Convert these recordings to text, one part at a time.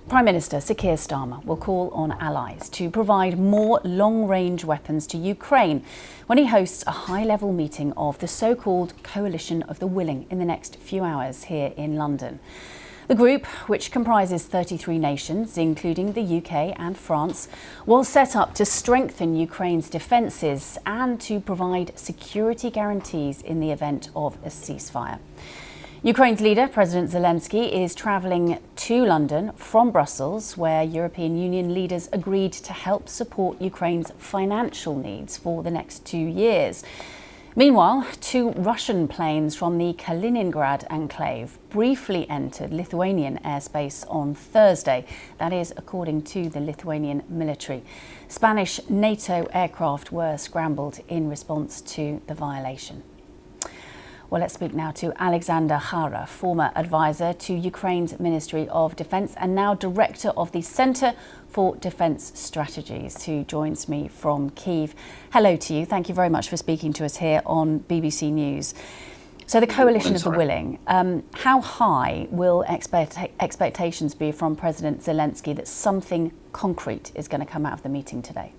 Prime Minister Sir Keir Starmer will call on allies to provide more long-range weapons to Ukraine when he hosts a high-level meeting of the so-called Coalition of the Willing in the next few hours here in London. The group, which comprises 33 nations, including the UK and France, was set up to strengthen Ukraine's defences and to provide security guarantees in the event of a ceasefire. Ukraine's leader, President Zelensky, is travelling to London from Brussels, where European Union leaders agreed to help support Ukraine's financial needs for the next 2 years. Meanwhile, 2 Russian planes from the Kaliningrad enclave briefly entered Lithuanian airspace on Thursday. That is according to the Lithuanian military. Spanish NATO aircraft were scrambled in response to the violation. Well, let's speak now to Alexander Hara, former advisor to Ukraine's Ministry of Defence and now director of the Centre for Defence Strategies, who joins me from Kyiv. Hello to you. Thank you very much for speaking to us here on BBC News. So the Coalition of the Willing, how high will expectations be from President Zelensky that something concrete is going to come out of the meeting today?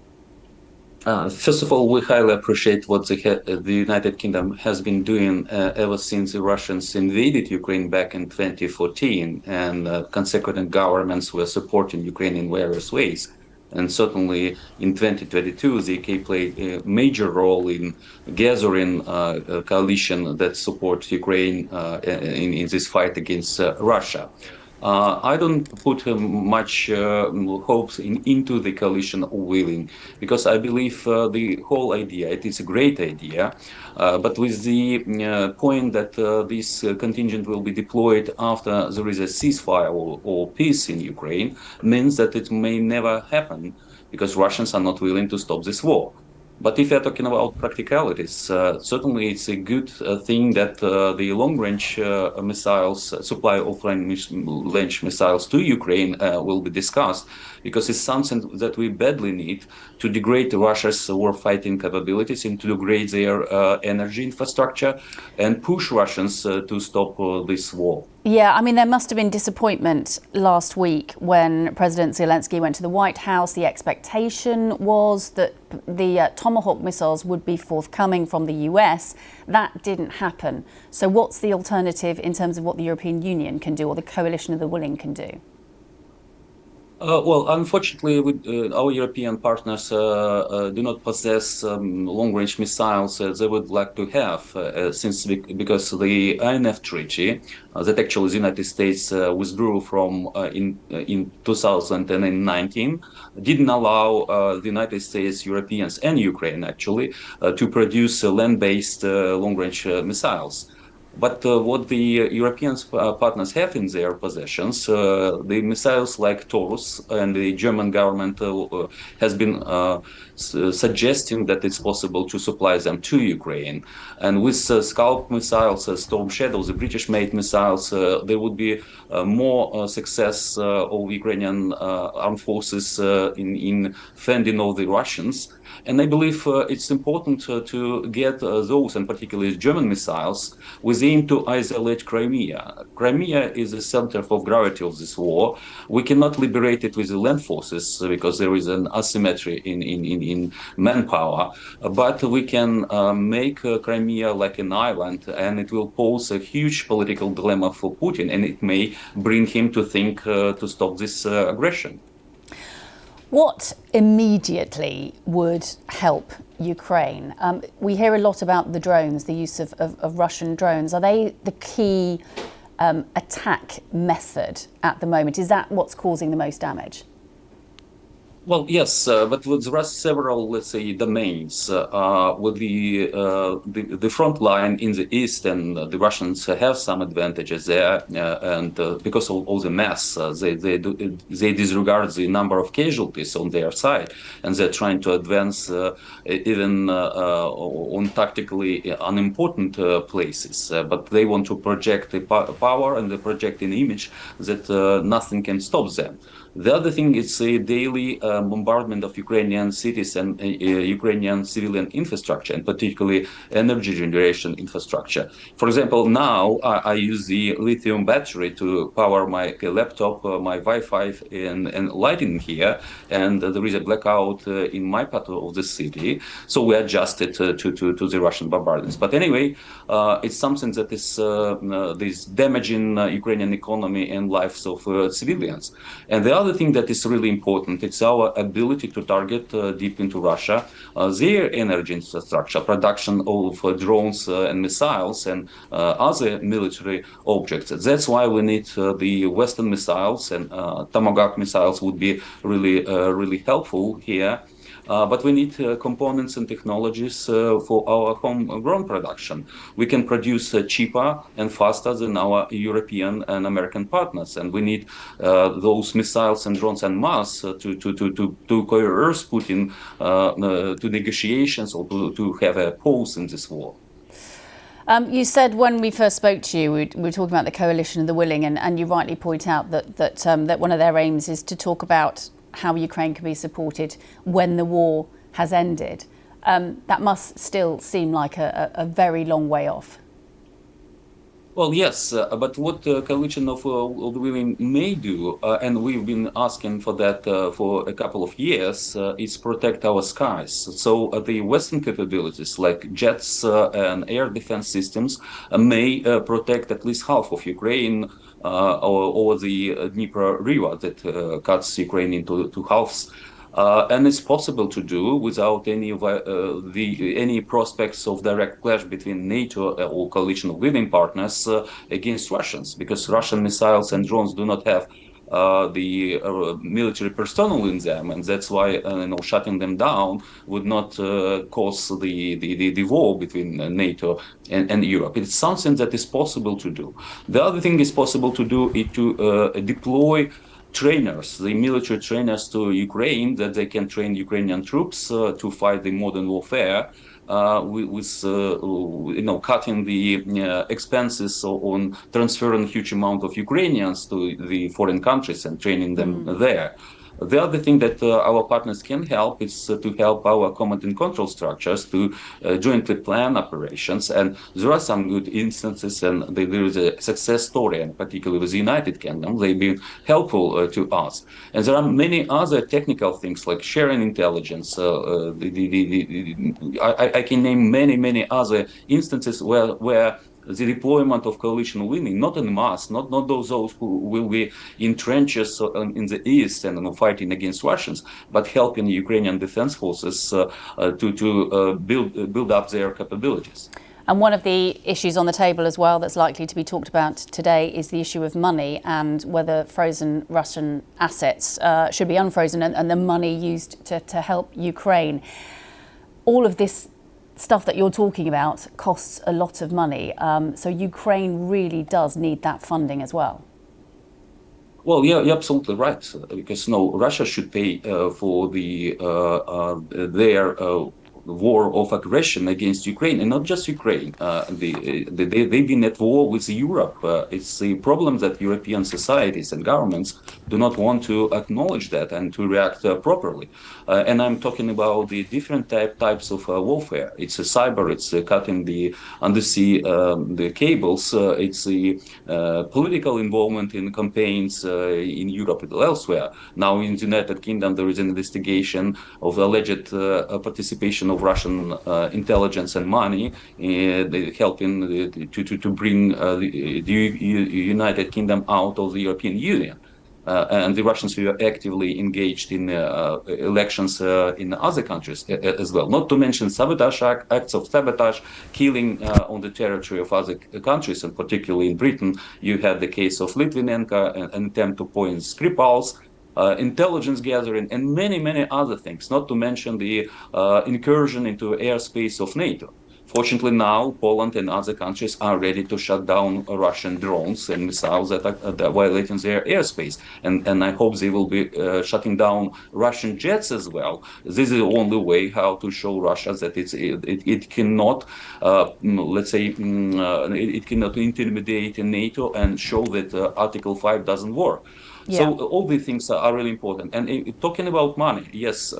First of all, we highly appreciate what the United Kingdom has been doing ever since the Russians invaded Ukraine back in 2014, and consequent governments were supporting Ukraine in various ways. And certainly in 2022, the UK played a major role in gathering a coalition that supports Ukraine in this fight against Russia. I don't put much hopes into the coalition of willing, because I believe the whole idea, it is a great idea, but with the point that this contingent will be deployed after there is a ceasefire or peace in Ukraine, means that it may never happen, because Russians are not willing to stop this war. But if you're talking about practicalities, certainly it's a good thing that the long-range missiles, supply of long-range missiles to Ukraine will be discussed, because it's something that we badly need to degrade Russia's war-fighting capabilities and to degrade their energy infrastructure and push Russians to stop this war. Yeah, I mean, there must have been disappointment last week when President Zelensky went to the White House. The expectation was that the Tomahawk missiles would be forthcoming from the US. That didn't happen. So what's the alternative in terms of what the European Union can do or the Coalition of the Willing can do? Well, unfortunately, our European partners do not possess long-range missiles they would like to have, because the INF treaty that actually the United States withdrew from in 2019 didn't allow the United States, Europeans, and Ukraine actually to produce land-based long-range missiles. But what the European partners have in their possessions, the missiles like Taurus, and the German government has been suggesting that it's possible to supply them to Ukraine. And with Scalp missiles, Storm Shadows, the British-made missiles, there would be more success of Ukrainian armed forces in fending off the Russians. And I believe it's important to get those, and particularly German missiles, with the aim to isolate Crimea. Crimea is the center of gravity of this war. We cannot liberate it with the land forces because there is an asymmetry in manpower. But we can make Crimea like an island, and it will pose a huge political dilemma for Putin, and it may bring him to think to stop this aggression. What immediately would help Ukraine? We hear a lot about the drones, the use of Russian drones. Are they the key attack method at the moment? Is that what's causing the most damage? Well, yes, but there are several, let's say, domains. With the front line in the east, and the Russians have some advantages there, and because of all the mass, they disregard the number of casualties on their side, and they're trying to advance even on tactically unimportant places. But they want to project the power, and they project an image that nothing can stop them. The other thing is a daily bombardment of Ukrainian cities and Ukrainian civilian infrastructure, and particularly energy generation infrastructure. For example, now I use the lithium battery to power my laptop, my Wi-Fi, and lighting here, and there is a blackout in my part of the city, so we adjusted to the Russian bombardments. But anyway, it's something that is damaging Ukrainian economy and lives of civilians. And the other thing that is really important, it's our ability to target deep into Russia their energy infrastructure, production of drones and missiles and other military objects. That's why we need the Western missiles, and Tomahawk missiles would be really helpful here. But we need components and technologies for our homegrown production. We can produce cheaper and faster than our European and American partners, and we need those missiles and drones en masse to coerce Putin to negotiations or to have a pause in this war. You said when we first spoke to you, we were talking about the coalition of the willing, and you rightly point out that one of their aims is to talk about how Ukraine can be supported when the war has ended. That must still seem like a very long way off. Well, yes, but what coalition of the willing may do, and we've been asking for that for a couple of years, is protect our skies. So the Western capabilities like jets and air defense systems may protect at least half of Ukraine over the Dnieper River that cuts Ukraine into two halves. And it's possible to do without any prospects of direct clash between NATO or coalition of willing partners against Russians, because Russian missiles and drones do not have the military personnel in them, and that's why shutting them down would not cause the war between NATO and Europe. It's something that is possible to do. The other thing is possible to do is to deploy trainers, the military trainers to Ukraine, that they can train Ukrainian troops to fight the modern warfare with cutting the expenses on transferring huge amount of Ukrainians to the foreign countries and training them there. The other thing that our partners can help is to help our command and control structures to jointly plan operations. And there are some good instances, and there is a success story, and particularly with the United Kingdom, they've been helpful to us. And there are many other technical things like sharing intelligence. I can name many other instances where the deployment of coalition winning, not en masse, not those who will be in trenches in the east and fighting against Russians, but helping Ukrainian defense forces to build up their capabilities. And one of the issues on the table as well that's likely to be talked about today is the issue of money and whether frozen Russian assets should be unfrozen and the money used to help Ukraine. All of this stuff that you're talking about costs a lot of money. So Ukraine really does need that funding as well. Well, yeah, you're absolutely right. Because Russia should pay for their war of aggression against Ukraine, and not just Ukraine. They've been at war with Europe. It's the problem that European societies and governments do not want to acknowledge that and to react properly. And I'm talking about the different types of warfare. It's a cyber, it's cutting the undersea the cables, it's the political involvement in campaigns in Europe and elsewhere. Now in the United Kingdom there is an investigation of alleged participation of Russian intelligence and money helping to bring the United Kingdom out of the European Union. And the Russians were actively engaged in elections in other countries as well. Not to mention sabotage acts of sabotage, killing on the territory of other countries, and particularly in Britain, you had the case of Litvinenko, an attempt to point Skripals, intelligence gathering, and many other things. Not to mention the incursion into airspace of NATO. Fortunately, now Poland and other countries are ready to shut down Russian drones and missiles that are violating their airspace. And I hope they will be shutting down Russian jets as well. This is the only way how to show Russia that it cannot, it cannot intimidate NATO and show that Article 5 doesn't work. So all these things are really important. And talking about money, yes,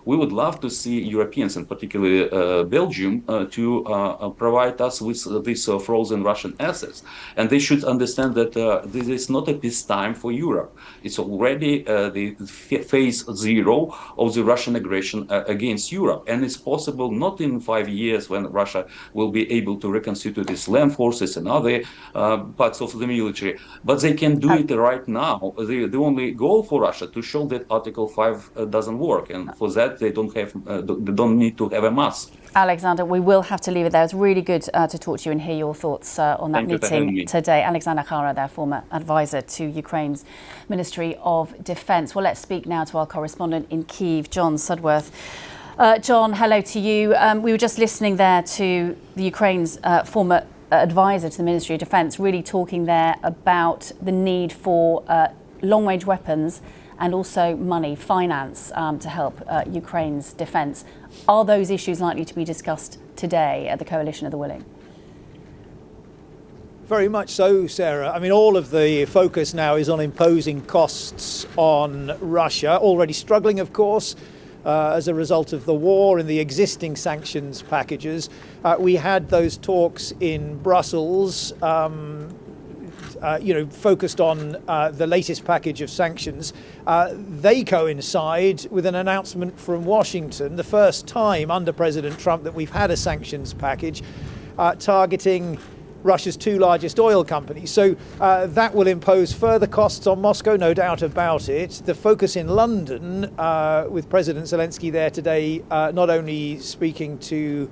we would love to see Europeans, and particularly Belgium, to provide us with these frozen Russian assets. And they should understand that this is not a peacetime for Europe. It's already the phase zero of the Russian aggression against Europe. And it's possible not in 5 years when Russia will be able to reconstitute its land forces and other parts of the military, but they can do it right now. The only goal for Russia to show that Article 5 doesn't work, and for that they don't need to have a mass. Alexander, we will have to leave it there. It's really good to talk to you and hear your thoughts on that meeting today. Alexander Khara, their former advisor to Ukraine's Ministry of Defence. Well, let's speak now to our correspondent in Kyiv, John Sudworth. John, hello to you. We were just listening there to the Ukraine's former advisor to the Ministry of Defence, really talking there about the need for long-range weapons and also money, finance, to help Ukraine's defence. Are those issues likely to be discussed today at the Coalition of the Willing? Very much so, Sarah. I mean, all of the focus now is on imposing costs on Russia, already struggling, of course, as a result of the war and the existing sanctions packages. We had those talks in Brussels, focused on the latest package of sanctions. They coincide with an announcement from Washington, the first time under President Trump that we've had a sanctions package targeting Russia's two largest oil companies. So that will impose further costs on Moscow, no doubt about it. The focus in London, with President Zelensky there today, not only speaking to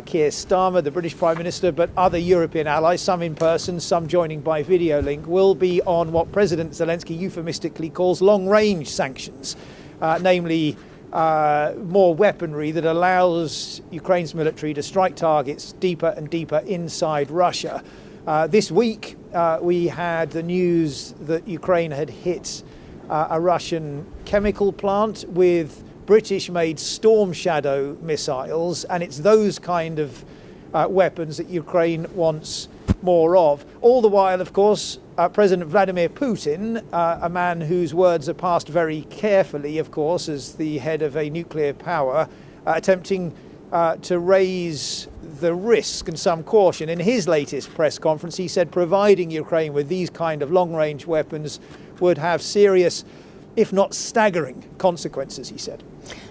Keir Starmer, the British Prime Minister, but other European allies, some in person, some joining by video link, will be on what President Zelensky euphemistically calls long-range sanctions, namely more weaponry that allows Ukraine's military to strike targets deeper and deeper inside Russia. This week, we had the news that Ukraine had hit a Russian chemical plant with British-made Storm Shadow missiles, and it's those kind of weapons that Ukraine wants more of. All the while, of course, President Vladimir Putin, a man whose words are passed very carefully, of course, as the head of a nuclear power, attempting to raise the risk and some caution. In his latest press conference, he said providing Ukraine with these kind of long-range weapons would have serious, if not staggering, consequences, he said.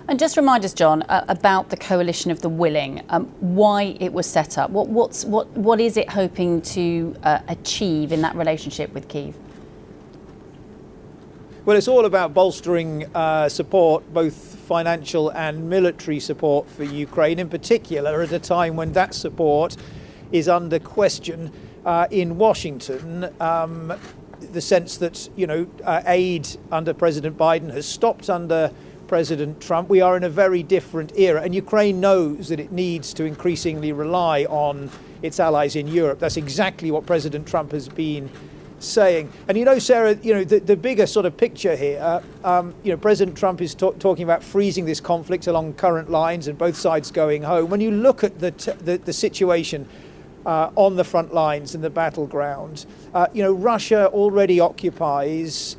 And just remind us, John, about the Coalition of the Willing, why it was set up. What is it hoping to achieve in that relationship with Kyiv? Well, it's all about bolstering support, both financial and military support for Ukraine, in particular at a time when that support is under question in Washington. The sense that, aid under President Biden has stopped under President Trump. We are in a very different era, and Ukraine knows that it needs to increasingly rely on its allies in Europe. That's exactly what President Trump has been saying. And Sarah, the bigger sort of picture here, President Trump is talking about freezing this conflict along current lines and both sides going home. When you look at the situation on the front lines and the battleground, Russia already occupies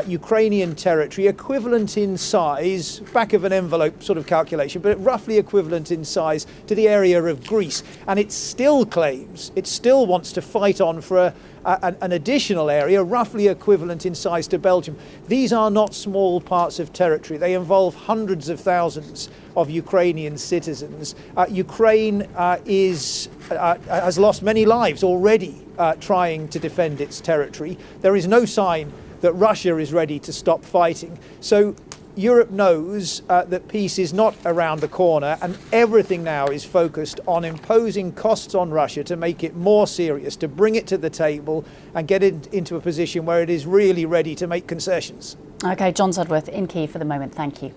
Ukrainian territory equivalent in size, back of an envelope sort of calculation, but roughly equivalent in size to the area of Greece. And it still claims, it still wants to fight on for an additional area roughly equivalent in size to Belgium. These are not small parts of territory. They involve hundreds of thousands of Ukrainian citizens. Ukraine has lost many lives already trying to defend its territory. There is no sign that Russia is ready to stop fighting. So Europe knows that peace is not around the corner, and everything now is focused on imposing costs on Russia to make it more serious, to bring it to the table and get it into a position where it is really ready to make concessions. OK, John Sudworth in Kyiv for the moment. Thank you.